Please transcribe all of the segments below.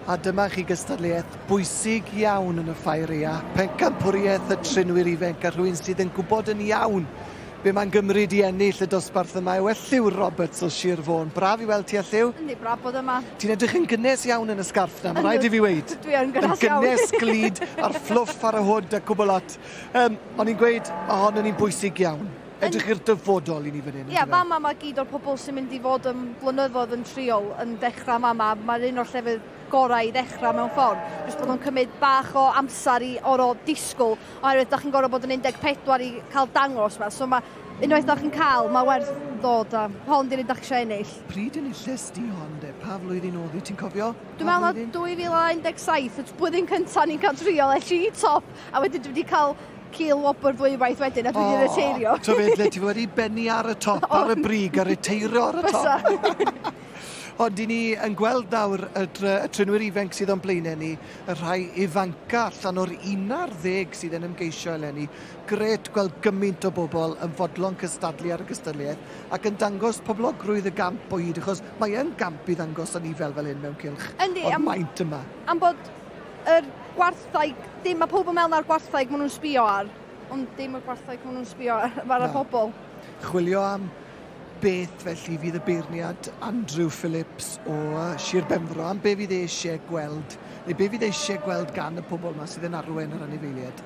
A dyma chi gystadleuaeth bwysig iawn yn y ffairia. Pencampwriaeth Trinwyr Ifanc a rhywun sydd yn gwybod yn iawn be mae'n gymryd i ennill y dosbarth yma yw Lliw Roberts o Sir Fôn. Braf i weld ti Lliw. Yndi, braf bod yma. Ti'n edrych yn gynnes iawn yn y sgarff na, mae rhaid i fi weid. Dwi yn gynnes iawn. Yn gynnes glid a'r fflwff ar y hwd a cwbl lot. O'n i'n gweud, hon yn un bwysig iawn. Edrych i'r dyfodol i ni fan hyn. Ie, fama mae gyd o'r pobl sy'n mynd i fod yn blynyddoedd yn triol yn dechrau fama. Mae'n un o'r llefydd gorau i ddechrau mewn ffordd. Jyst bod nhw'n cymryd bach o amser i oro disgwyl. Oherwydd, da chi'n gorfod bod yn 14 i cael dangos yma. So unwaith da chi'n cael, mae werth ddod a hon di'r un da chi eisiau ennill. Pryd enillus di hon de? Pa flwyddyn oedd i ti'n cofio? Dwi'n meddwl 2017, y blwyddyn cyntaf ni'n cael triol elli i top. A wedyn dwi wedi cael Cil Wobr ddwywaith wedyn a dwi wedi reteirio. To fedd, le ti wedi benni ar y top, ar y brig, a reteirio ar y top. Ond i ni yn gweld nawr y Trinwyr Ifanc sydd o'n blaenau ni, y rhai ifanca allan o'r 11 sydd yn ymgeisio eleni. Gret gweld gymaint o bobl yn fodlon cystadlu ar y gystadleuaeth ac yn dangos poblogrwydd y gamp o hyd, achos mae yn gamp i ddangos anifel fel hyn mewn cylch. Ond maint yma. Am bod yr gwartheg, mae pob yn meddwl ar gwartheg maen nhw'n sbio ar, ond dim y gwartheg maen nhw'n sbio ar y pobl. Chwilio am beth felly fydd y beirniad Andrew Phillips o Sir Benfro, am be fydd eisiau gweld, neu be fydd eisiau gweld gan y pobl yma sydd yn arwain ar anifeiliaid?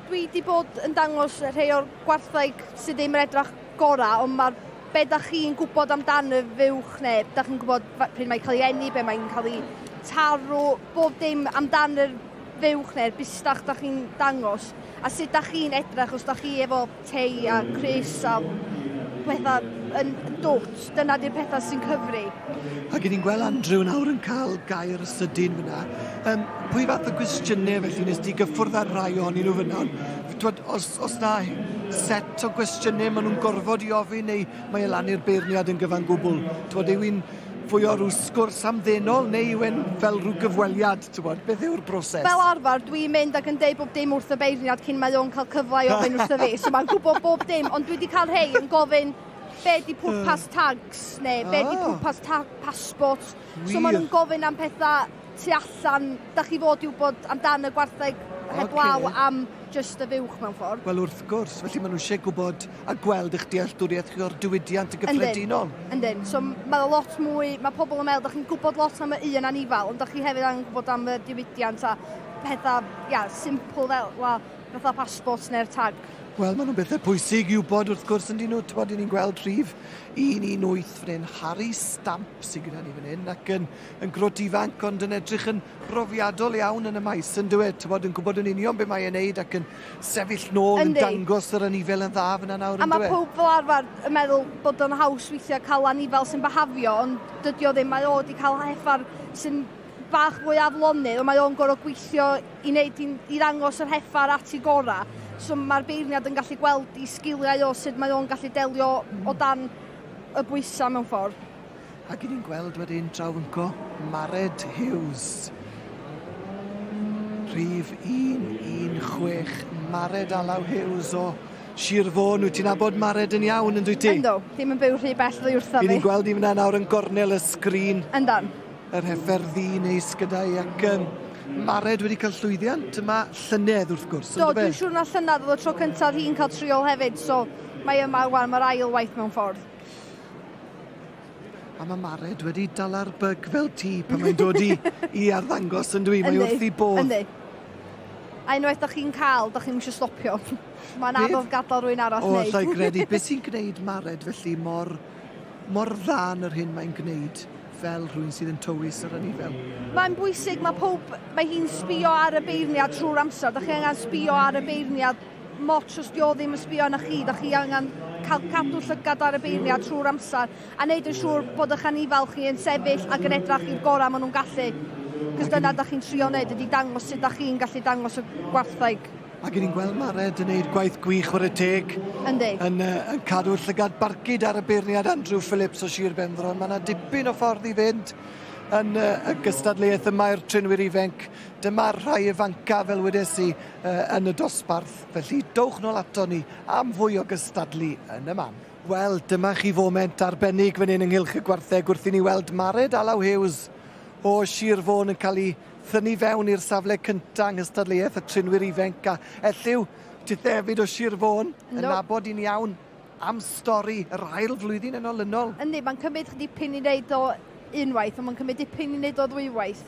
Dwi wedi bod yn dangos rhai o'r gwartheg sydd ddim yn edrych gorau, ond mae'r be da chi'n gwybod amdan y fuwch neu, da chi'n gwybod pryd mae'n cael ei enni, be mae'n cael ei tarw, bob dim amdan yr fuwch neu'r bustach da chi'n dangos, a sut da chi'n edrych os da chi efo tei a Chris a pethau yn dwt, dyna di'r pethau sy'n cyfri. Ac ni'n gweld Andrew nawr yn cael gair sydyn fyna. Pwy fath o gwestiynau felly nes di gyffwrdd ar rai ohonyn nhw fyna? Os na set o gwestiynau maen nhw'n gorfod i ofyn neu mae lan i'r beirniad yn gyfan gwbl? Yw un fwy o rhyw sgwrs amddenol neu yw yn fel rhyw gyfweliad? Beth yw'r broses? Fel arfer, dwi'n mynd ac yn deud bob dim wrth y beirniad cyn mae o'n cael cyfle i ofyn wrth y fi. So mae'n gwybod bob dim, ond dwi wedi cael rhai yn gofyn be di pwrpas tags neu be di pwrpas passport. So maen nhw'n gofyn am pethau tu allan, da chi fod i wybod amdan y gwartheg heblaw am just y fuwch mewn ffordd. Wel wrth gwrs, felly maen nhw eisiau gwybod a gweld eich dealltwriaeth chi o'r diwydiant y gyffredinol. Yndyn, so mae lot mwy, mae pobl yn meddwl, da chi'n gwybod lot am y un anifal, ond da chi hefyd yn gwybod am y diwydiant a pethau, simple fel, fatha passport neu'r tag. Wel, maen nhw'n bethau pwysig i'w bod wrth gwrs yn dyn nhw. Ni'n gweld rhif 118 fan hyn, Harry Stamp sydd gyda ni fan hyn, ac yn grwt ifanc ond yn edrych yn brofiadol iawn yn y maes, yn dweud, yn gwybod yn union beth mae'n neud ac yn sefyll nôl yn dangos yr anifel yn dda fyna nawr yn dweud. A mae pob fel arfer yn meddwl bod o'n haws weithiau cael anifel sy'n behafio, ond dydy o ddim, mae o wedi cael heffar sy'n bach fwy aflonydd, ond mae o'n gorfod gweithio i ddangos yr heffar at i gorau. So mae'r beirniad yn gallu gweld i sgiliau o sut mae o'n gallu delio o dan y bwysau mewn ffordd. Ac ni'n gweld wedyn draw yn co Mared Hughes. Rhif 116, Mared Alaw Hughes o Sir Fôn. Wyt ti'n abod Mared yn iawn yn dwi ti? Ynddo, ddim yn byw rhy bell ddi wrtho fi. Ni'n gweld i fyna nawr yn gornel y sgrin. Yndan. Yr heffer ddi neis gyda i ac Mared wedi cael llwyddiant yma llynedd wrth gwrs. Do, dwi'n siŵr na llynedd oedd o tro cyntaf hi'n cael triol hefyd, so mae yma wan, mae'r ail waith mewn ffordd. A mae Mared wedi dala'r byg fel ti pan mae'n dod i arddangos yn dwi, mae wrth i bodd. Yndi. A unwaith da chi'n cael, da chi'n eisiau stopio. Mae'n anodd gadael rwy'n arall wneud. O, llai gredu. Beth sy'n gwneud Mared felly mor dda yn yr hyn mae'n gwneud? Fel rhywun sydd yn tywys ar anifel. Mae'n bwysig, mae hi'n sbio ar y beirniad trwy'r amser. Da chi angen sbio ar y beirniad, mot os di o ddim yn sbio arna chi. Da chi angen cael cadw llygad ar y beirniad trwy'r amser a wneud yn siŵr bod eich anifel chi yn sefyll ac yn edrach i'r gorau maen nhw'n gallu. Cos dyna da chi'n trio wneud, ydy dangos sut da chi'n gallu dangos y gwartheg. Ac ni'n gweld Mared yn gwneud gwaith gwych o'r y teg. Yndi. Yn cadw'r llygad barcud ar y beirniad Andrew Phillips o Sir Benfro. Mae yna dipyn o ffordd i fynd yn y gystadleuaeth yma i'r Trinwyr Ifanc. Dyma'r rhai ifanca fel wedes i yn y dosbarth. Felly dowch nôl ato ni am fwy o gystadlu yn y man. Wel, dyma chi foment arbennig fan hyn ynghylch y gwartheg wrth i ni weld Mared Alaw Hughes o Sir Fôn yn cael ei thynnu fewn i'r safle cyntaf yng ngystadleuaeth y Trinwyr Ifanc a elliw tithefyd o Sir Fôn yn nabod i'n iawn am stori yr ail flwyddyn yn olynol. Yndi, mae'n cymryd dipyn i wneud o unwaith, ond mae'n cymryd dipyn i wneud o ddwywaith.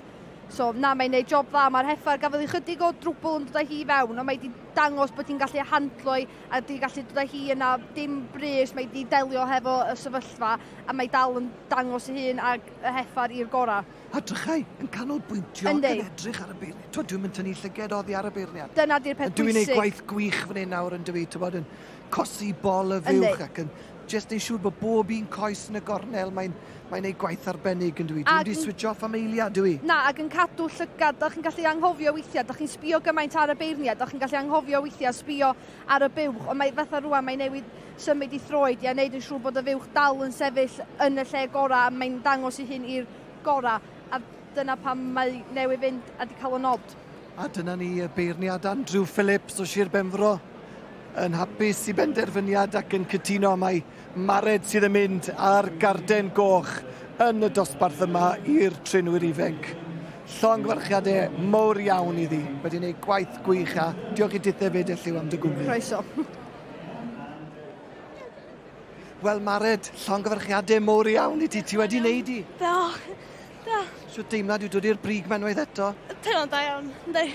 So, na, mae'n gwneud job dda. Mae'r heffar gafodd ei chydig o drwbl yn dod â hi fewn, ond mae wedi dangos bod hi'n gallu handlo a wedi gallu dod â hi yna dim brys, mae wedi delio hefo y sefyllfa a mae dal yn dangos ei hun ag y heffar i'r gorau. A drychau, yn canolbwyntio ac yn edrych ar y beirniad. Dwi'n mynd tynnu llyged oddi ar y beirniad. Dyna di'r peth bwysig. Dwi'n gwneud gwaith gwych fan hyn nawr yn dweud, yn cosi bol y fuwch ac yn just yn siŵr bod bob un coes yn y gornel, mae'n gwneud gwaith arbennig yn dweud. Dwi'n wedi switch off am eiliad, dwi. Na, ac yn cadw llygad, da chi'n gallu anghofio weithiau, da chi'n sbio gymaint ar y beirniad, da chi'n gallu anghofio weithiau sbio ar y buwch, ond mae fatha rwan, mae'n newid symud i throed i a wneud yn siŵr bod y fuwch dal yn sefyll yn y lle gorau, mae'n dangos i hyn i'r gorau, a dyna pam mae newydd fynd a di cael y nod. A dyna ni y beirniad Andrew Phillips o Sir Benfro yn hapus i benderfyniad ac yn cytuno mae Mared sydd yn mynd ar garden goch yn y dosbarth yma i'r Trinwyr Ifanc. Llongyfarchiadau mowr iawn iddi. Wedi gwneud gwaith gwych a diolch i dithefyd elliw am dy gwmni. Croeso. Wel, Mared, llongyfarchiadau mowr iawn i ti wedi wneud i. Da. So deimlad i'w dod i'r brig menwaith eto? Teimlo'n da iawn, ynddi.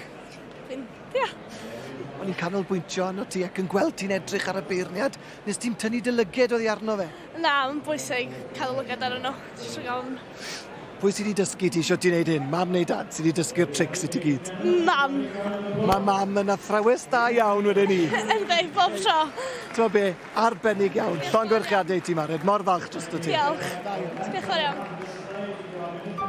O'n i'n canolbwyntio arno ti ac yn gweld ti'n edrych ar y beirniad. Nes ti'n tynnu dy lyged oddi arno fe? Na, mae'n bwysig cael lygad ar yno. Jyst gael... Pwy sydd wedi dysgu ti sio ti'n neud hyn? Mam neu dad sydd wedi dysgu'r trics i ti gyd? Mam. Mae mam yn athrawes da iawn wedyn ni. Ynddi, bob tro. Ti'n be, arbennig iawn. Llongyfarchiadau ti, Mared. Mor falch dros dy ti. Diolch. Diolch yn fawr iawn.